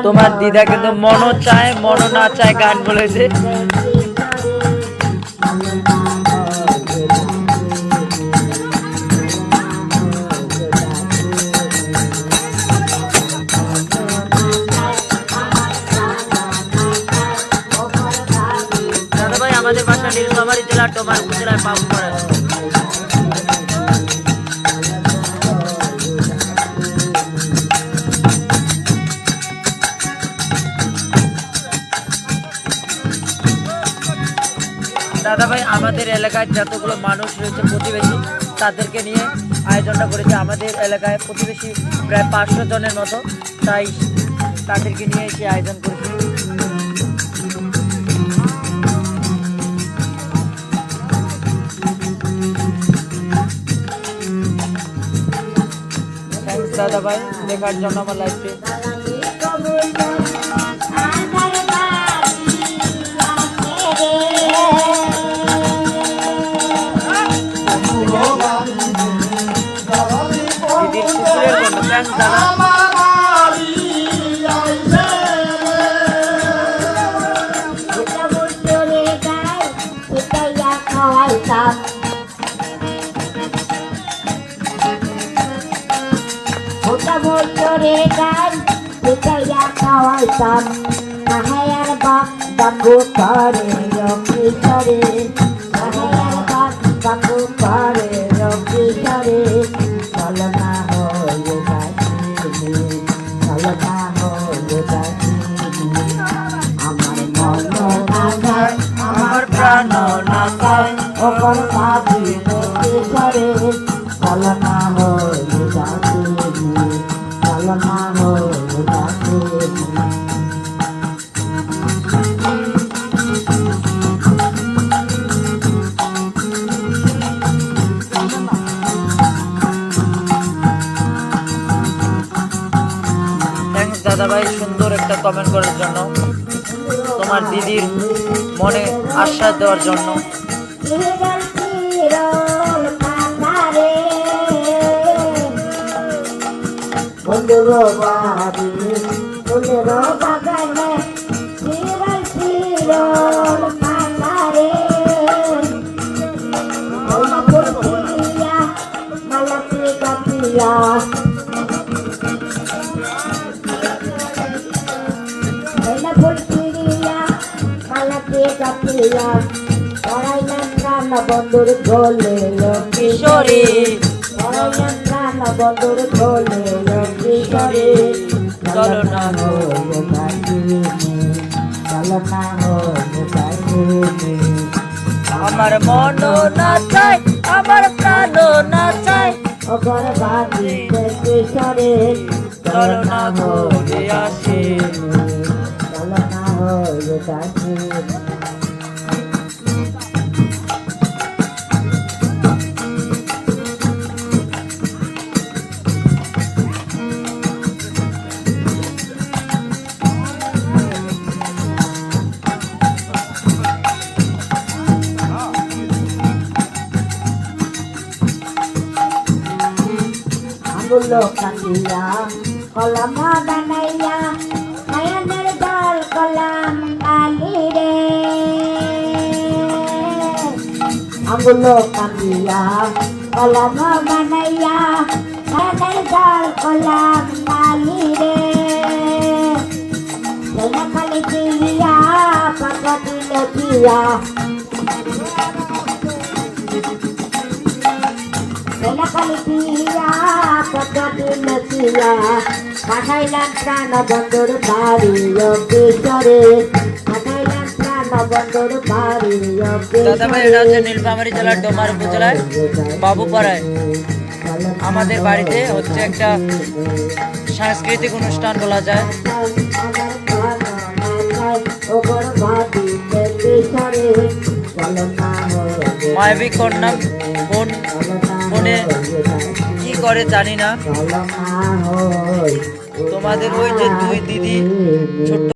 তোমার দিদা কিন্তু মনও চায় মনও না চায় গান বলেছে। দাদা ভাই আমাদের বাসা নীলফামারী জেলার ডোমার উপজেলার বাবুপাড়ায়। দাদা ভাই আমাদের এলাকায় যতগুলো মানুষ রয়েছে প্রতিবেশী তাদেরকে নিয়ে আয়োজনটা করেছে। আমাদের এলাকায় প্রতিবেশী প্রায় 500 জনের মতো, তাই তাদেরকে নিয়ে এসে আয়োজন করেছি। থ্যাংকস দাদা ভাই দেখার জন্য আমার লাইফে। বাবু করে রকিশরে বাবু করে রকিশরে চলো না হয়ে যাচ্ছি চলো না হয়ে যাচ্ছি আমার মন না যায় আমার প্রাণ না চায় ওপর বাবু রকিশরে চলো না হয়ে যাচ্ছি চলো না হয়ে যাচ্ছি। দাদা ভাই সুন্দর একটা কমেন্ট করার জন্য, তোমার দিদির মনে আশ্বাস দেওয়ার জন্য। বন্ধুর গোলে কিশোরী বন্ধুর গোলে কিশোরী চলো না চলো না আমার মন না চায় আমার প্রাণ না চায় ওপর বাতি কিশোরী চলো না ঘুরে আসি চলো না হয়ে যাচ্ছি। আগুলো কাটিয়া কলম বানাইয়া নয়নের জল কলম কালি রে আগুলো কাটিয়া কলম বানাইয়া নয়নের জল কলম কালি রে খালি দিয়া পাকা দিল দিয়া খালি দিয়া পাকা দিল দিয়া পাঠাইলাম প্রাণ বন্ধুর বাড়ি কিশোরে পাঠাইলাম প্রাণ বন্ধুর বাড়ি। দাদা ভাই এটা হচ্ছে নীলফামারী জেলার ডোমার উপজেলায় বাবুপাড়ায়। আমাদের বাড়িতে হচ্ছে একটা সাংস্কৃতিক অনুষ্ঠান বলা যায়। মায়াবী কন্যা ফোনে কি করে জানি না। তোমাদের ওই যে দুই দিদি ছোট্ট